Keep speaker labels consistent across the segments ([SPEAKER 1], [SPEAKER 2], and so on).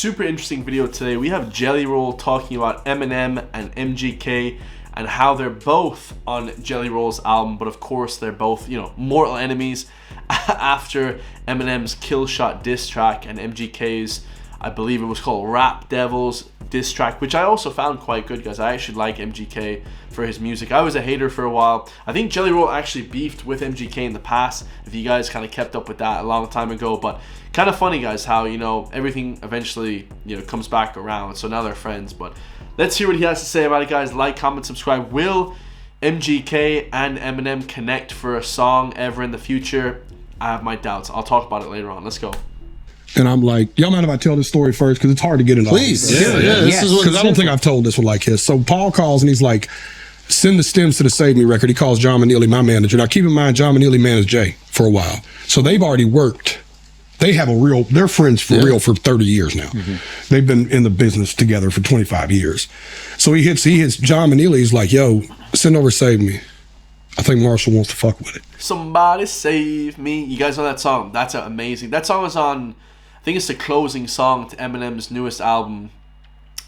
[SPEAKER 1] super interesting video today. We have Jelly Roll talking about Eminem and MGK and how they're both on Jelly Roll's album, but of course they're both, mortal enemies after Eminem's Kill Shot diss track and MGK's, I believe it was called Rap Devils diss track, which I also found quite good, guys. I actually like MGK for his music. I was a hater for a while. I think Jelly Roll actually beefed with MGK in the past, if you guys kind of kept up with that a long time ago, but kind of funny, guys, how, everything eventually, comes back around, so now they're friends. But let's hear what he has to say about it, guys. Like, comment, subscribe. Will MGK and Eminem connect for a song ever in the future? I have my doubts. I'll talk about it later on. Let's go.
[SPEAKER 2] And I'm like, y'all mind if I tell this story first? Because it's hard to get it all.
[SPEAKER 3] Please. Because
[SPEAKER 2] I don't think I've told this one like his. So Paul calls and he's like, send the stems to the Save Me record. He calls John Manili, my manager. Now keep in mind, John Manili managed Jay for a while. So they've already worked. They have they're friends for real for 30 years now. Mm-hmm. They've been in the business together for 25 years. So he hits John Manili. He's like, yo, send over Save Me. I think Marshall wants to fuck with it.
[SPEAKER 1] Somebody save me. You guys know that song? That's amazing. That song is on, I think it's the closing song to Eminem's newest album,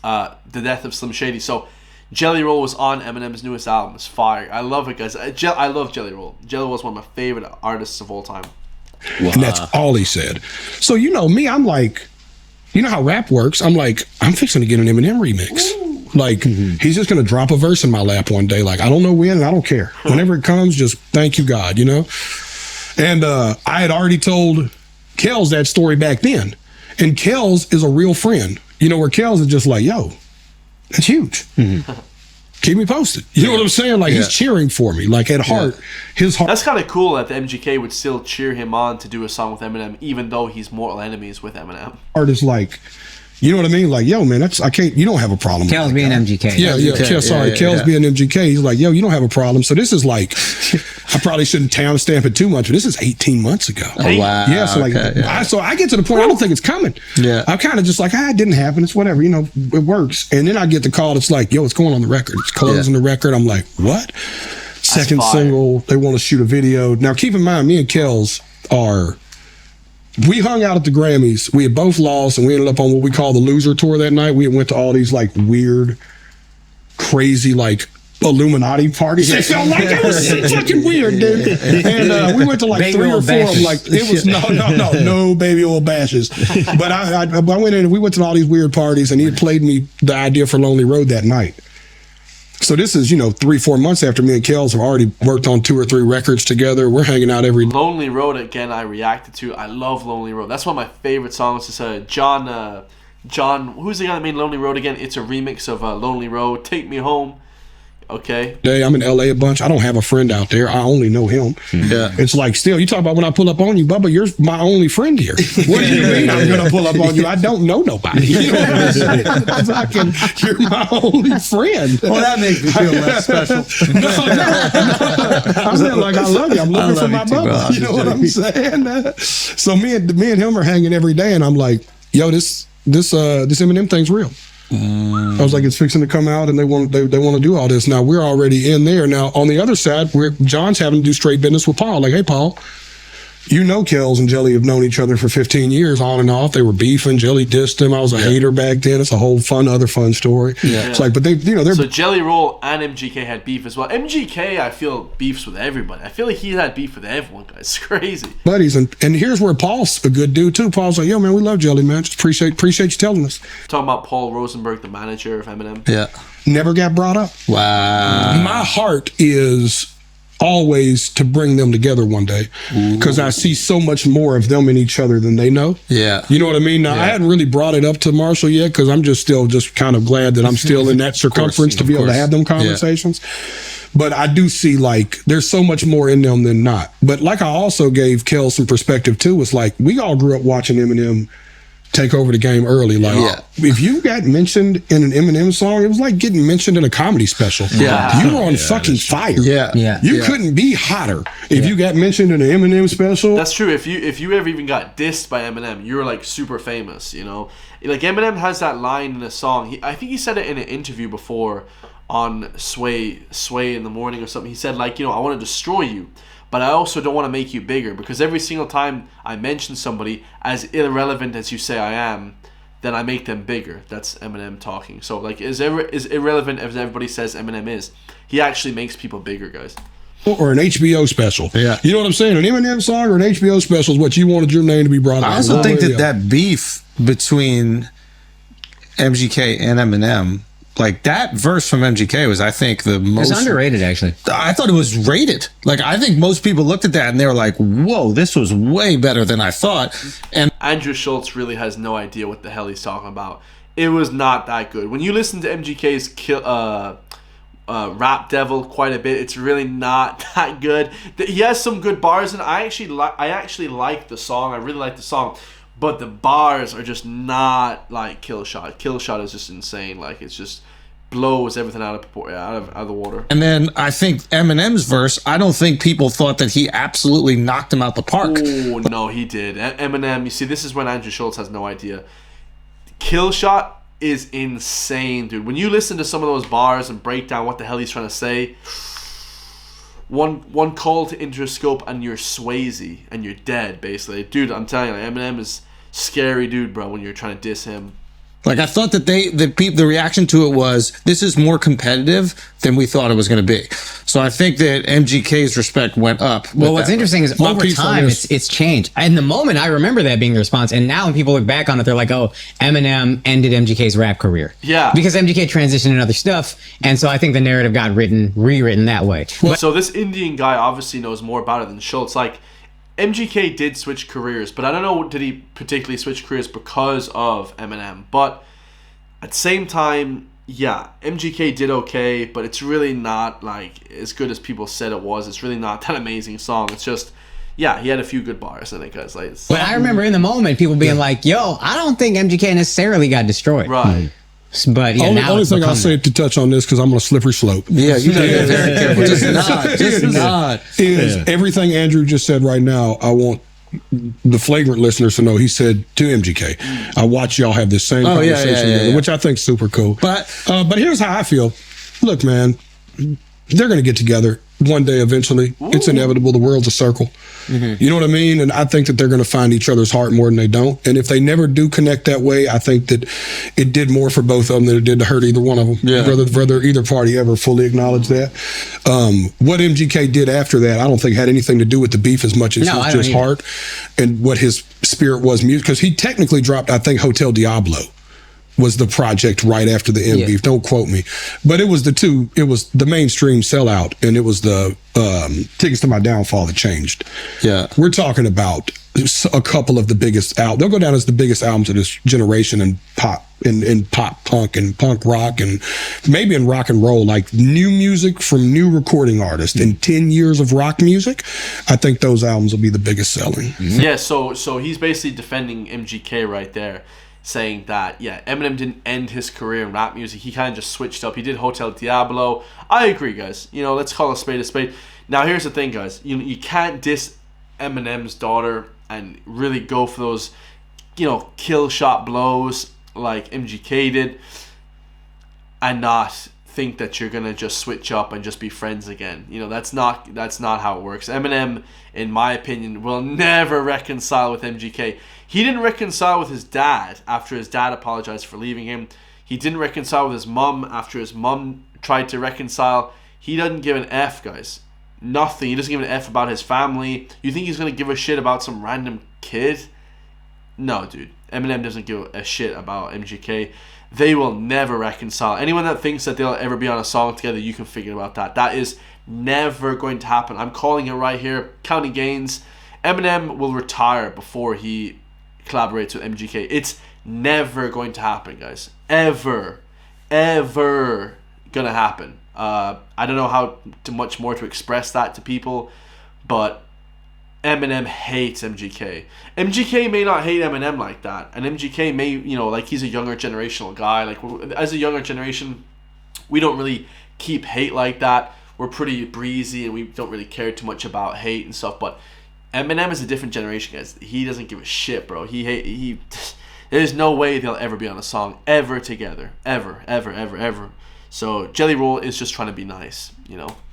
[SPEAKER 1] The Death of Slim Shady. So Jelly Roll was on Eminem's newest album. It's fire. I love it, guys. I love Jelly Roll. Jelly Roll is one of my favorite artists of all time.
[SPEAKER 2] Wow. And that's all he said. So me, I'm like, you know how rap works? I'm like, I'm fixing to get an Eminem remix. Ooh. Like, he's just going to drop a verse in my lap one day. Like, I don't know when, and I don't care. Whenever it comes, just thank you, God, And I had already told Kells that story back then. And Kells is a real friend. Where Kells is just like, yo, that's huge. Mm-hmm. Keep me posted. You know what I'm saying? Like, he's cheering for me. Like, at heart, his heart.
[SPEAKER 1] That's kind of cool that the MGK would still cheer him on to do a song with Eminem, even though he's mortal enemies with Eminem.
[SPEAKER 2] Heart is like, you know what I mean? Like, yo, man, I can't, you don't have a problem.
[SPEAKER 4] Kells being MGK.
[SPEAKER 2] Kells being MGK. He's like, yo, you don't have a problem. So this is like, I probably shouldn't timestamp it too much, but this is 18 months ago.
[SPEAKER 3] Oh, wow.
[SPEAKER 2] Yeah, so so I get to the point, I don't think it's coming. Yeah. I'm kind of just like, it didn't happen. It's whatever, it works. And then I get the call, it's like, yo, it's going on the record. It's closing the record. I'm like, what? Second single, they want to shoot a video. Now, keep in mind, me and Kells we hung out at the Grammys. We had both lost, and we ended up on what we call the loser tour that night. We went to all these like weird, crazy like Illuminati parties. It felt like it was so fucking weird, dude. And we went to like baby 3 or 4 of them. Like it was no baby oil bashes. But I went in and we went to all these weird parties, and he had played me the idea for Lonely Road that night. So this is, 3-4 months after me and Kells have already worked on 2 or 3 records together. We're hanging out every day.
[SPEAKER 1] Lonely Road, again, I reacted to. I love Lonely Road. That's one of my favorite songs. It's John, who's the guy that made Lonely Road again? It's a remix of Lonely Road, Take Me Home. Okay.
[SPEAKER 2] I'm in LA a bunch. I don't have a friend out there. I only know him. Yeah. It's like, still, you talk about when I pull up on you, Bubba, you're my only friend here. What do you mean I'm going to pull up on you? I don't know nobody. You know what I'm saying? You're my only friend.
[SPEAKER 3] Well, that makes me feel less special.
[SPEAKER 2] No. I'm saying, like, I love you. I'm looking for my Bubba. You know what I'm saying? So me and him are hanging every day, and I'm like, yo, this Eminem thing's real. I was like, it's fixing to come out, and they want to do all this. Now we're already in there. Now on the other side, John's having to do straight business with Paul. Like, hey, Paul, Kells and Jelly have known each other for 15 years, on and off. They were beefing. Jelly dissed him. I was a hater back then. It's a whole other fun story. Yeah. It's like, but they're
[SPEAKER 1] so Jelly Roll and MGK had beef as well. MGK, I feel, beefs with everybody. I feel like he had beef with everyone, guys. It's crazy.
[SPEAKER 2] Buddies, and here's where Paul's a good dude too. Paul's like, yo, man, we love Jelly, man. Just appreciate you telling us.
[SPEAKER 1] Talking about Paul Rosenberg, the manager of Eminem.
[SPEAKER 3] Yeah.
[SPEAKER 2] Never got brought up.
[SPEAKER 3] Wow.
[SPEAKER 2] My heart is always to bring them together one day, because I see so much more of them in each other than they know.
[SPEAKER 3] Yeah.
[SPEAKER 2] You know what I mean? Now, I hadn't really brought it up to Marshall yet, because I'm just kind of glad that I'm still in that circumference to be able to have them conversations. Yeah. But I do see, like, there's so much more in them than not. But like I also gave Kel some perspective too, it's like, we all grew up watching Eminem take over the game early. Like, if you got mentioned in an Eminem song, it was like getting mentioned in a comedy special. Yeah. You were on fucking fire.
[SPEAKER 3] Yeah.
[SPEAKER 2] You couldn't be hotter if you got mentioned in an Eminem special.
[SPEAKER 1] That's true. If you ever even got dissed by Eminem, you were like super famous, Like, Eminem has that line in a song. I think he said it in an interview before on Sway in the Morning or something. He said, like, I want to destroy you, but I also don't want to make you bigger, because every single time I mention somebody, as irrelevant as you say I am, then I make them bigger. That's Eminem talking. So like, is irrelevant as everybody says Eminem is. He actually makes people bigger, guys.
[SPEAKER 2] Or an HBO special.
[SPEAKER 3] Yeah.
[SPEAKER 2] You know what I'm saying? An Eminem song or an HBO special is what you wanted your name to be brought up.
[SPEAKER 3] I also think that beef between MGK and Eminem, like that verse from MGK was, I think, the most...
[SPEAKER 4] It's underrated, actually.
[SPEAKER 3] I thought it was rated. Like, I think most people looked at that and they were like, whoa, this was way better than I thought. And
[SPEAKER 1] Andrew Schultz really has no idea what the hell he's talking about. It was not that good. When you listen to MGK's Rap Devil quite a bit, it's really not that good. He has some good bars, and I actually like the song. I really like the song, but the bars are just not like Killshot. Killshot is just insane. Like, it's just blows everything out of the water.
[SPEAKER 3] And then I think Eminem's verse, I don't think people thought that he absolutely knocked him out the park.
[SPEAKER 1] Oh no, he did. Eminem. You see, this is when Andrew Schultz has no idea. Killshot is insane, dude. When you listen to some of those bars and break down what the hell he's trying to say, one call to Interscope and you're Swayze and you're dead, basically. Dude, I'm telling you, Eminem is scary, dude, bro, when you're trying to diss him.
[SPEAKER 3] Like, I thought that the reaction to it was, this is more competitive than we thought it was going to be. So I think that MGK's respect went up.
[SPEAKER 4] Well, what's interesting is over time, it's changed. In the moment, I remember that being the response. And now when people look back on it, they're like, oh, Eminem ended MGK's rap career.
[SPEAKER 1] Yeah.
[SPEAKER 4] Because MGK transitioned into other stuff. And so I think the narrative got rewritten that way.
[SPEAKER 1] So this Indian guy obviously knows more about it than Schultz. Like, MGK did switch careers, but I don't know, did he particularly switch careers because of Eminem? But at the same time, yeah, MGK did okay, but it's really not like as good as people said it was. It's really not that amazing song. It's just, yeah, he had a few good bars in it, guys. Like,
[SPEAKER 4] but I remember in the moment people being like, "Yo, I don't think MGK necessarily got destroyed."
[SPEAKER 1] Right.
[SPEAKER 4] But yeah,
[SPEAKER 2] only thing I'll say to touch on this, because I'm on a slippery slope.
[SPEAKER 3] Yeah, you gotta be very careful. Just not.
[SPEAKER 2] Is everything Andrew just said right now, I want the flagrant listeners to know he said to MGK, I watch y'all have this same conversation together, which I think is super cool. But here's how I feel. Look, man, they're going to get together one day eventually. Ooh. It's inevitable. The world's a circle. Mm-hmm. You know what I mean? And I think that they're going to find each other's heart more than they don't. And if they never do connect that way, I think that it did more for both of them than it did to hurt either one of them. Yeah. Whether either party ever fully acknowledged that. What MGK did after that, I don't think had anything to do with the beef as much as just heart and what his spirit was music. Because he technically dropped, I think, Hotel Diablo was the project right after the M beef. Don't quote me. But it was the mainstream sellout, and it was the Tickets to My Downfall that changed. Yeah. We're talking about a couple of the biggest albums. They'll go down as the biggest albums of this generation in pop, in pop punk and punk rock, and maybe in rock and roll, like new music from new recording artists. In 10 years of rock music, I think those albums will be the biggest selling.
[SPEAKER 1] Mm-hmm. Yeah, so he's basically defending MGK right there, saying that, yeah, Eminem didn't end his career in rap music. He kind of just switched up. He did Hotel Diablo. I agree, guys. You know, let's call a spade a spade. Now, here's the thing, guys. You can't diss Eminem's daughter and really go for those, kill shot blows like MGK did and not think that you're gonna just switch up and just be friends again. That's not how it works. Eminem, in my opinion, will never reconcile with MGK. He didn't reconcile with his dad after his dad apologized for leaving him. He didn't reconcile with his mom after his mom tried to reconcile. He doesn't give an F, guys. Nothing. He doesn't give an F about his family. You think he's gonna give a shit about some random kid? No, dude. Eminem doesn't give a shit about MGK. They will never reconcile. Anyone that thinks that they'll ever be on a song together, you can figure about that. That is never going to happen. I'm calling it right here. County Gaines. Eminem will retire before he collaborates with MGK. It's never going to happen, guys. Ever gonna happen. I don't know how much more to express that to people, but Eminem hates MGK. MGK may not hate Eminem like that, and MGK may, like, he's a younger generational guy. Like, as a younger generation, we don't really keep hate like that. We're pretty breezy, and we don't really care too much about hate and stuff. But Eminem is a different generation, guys. He doesn't give a shit, bro. There's no way they'll ever be on a song ever together, ever. So Jelly Roll is just trying to be nice,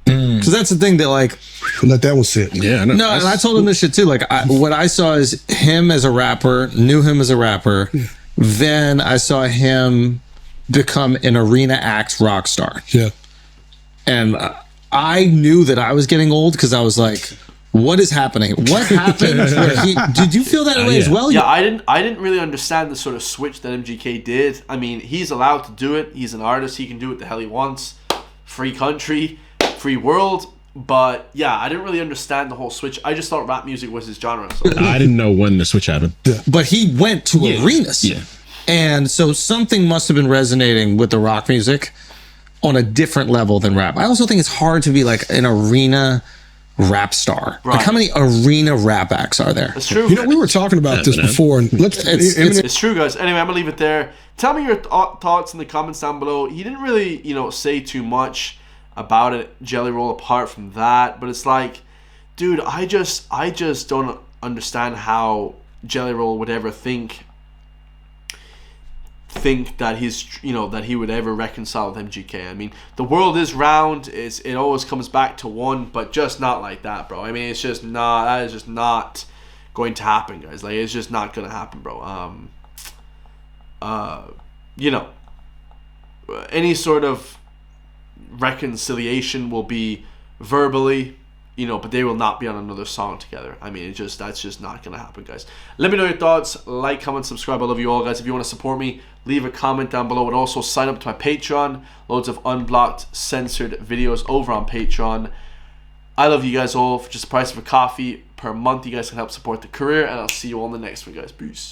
[SPEAKER 3] Because that's the thing that, like,
[SPEAKER 2] let that one sit.
[SPEAKER 3] Yeah, no, and I told him this shit too. Like, what I saw is him as a rapper, knew him as a rapper, then I saw him become an arena act rock star.
[SPEAKER 2] Yeah.
[SPEAKER 3] And I knew that I was getting old because I was like, what is happening? What happened? Did you feel that way as well?
[SPEAKER 1] Yeah, I didn't really understand the sort of switch that MGK did. I mean, he's allowed to do it. He's an artist. He can do what the hell he wants. Free country, free world. But yeah, I didn't really understand the whole switch. I just thought rap music was his genre. So.
[SPEAKER 5] I didn't know when the switch happened.
[SPEAKER 3] But he went to arenas.
[SPEAKER 5] Yeah.
[SPEAKER 3] And so something must have been resonating with the rock music on a different level than rap. I also think it's hard to be like an arena rap star.
[SPEAKER 1] Right.
[SPEAKER 3] Like how many arena rap acts are there?
[SPEAKER 1] That's true.
[SPEAKER 2] You know, we were talking about this before, and
[SPEAKER 1] it's true, guys. Anyway, I'm gonna leave it there. Tell me your thoughts in the comments down below. He didn't really, say too much about it, Jelly Roll, apart from that. But it's like, dude, I just don't understand how Jelly Roll would ever think that that he would ever reconcile with MGK. I mean, the world is round. It always comes back to one, but just not like that, bro. I mean, it's just not. That is just not going to happen, guys. Like, it's just not gonna happen, bro. Any sort of reconciliation will be verbally, but they will not be on another song together. I mean, that's just not gonna happen, guys. Let me know your thoughts. Like, comment, subscribe. I love you all, guys. If you want to support me, leave a comment down below, and also sign up to my Patreon. Loads of unblocked, censored videos over on Patreon. I love you guys all. For just the price of a coffee per month, you guys can help support the career, and I'll see you all in the next one, guys. Peace.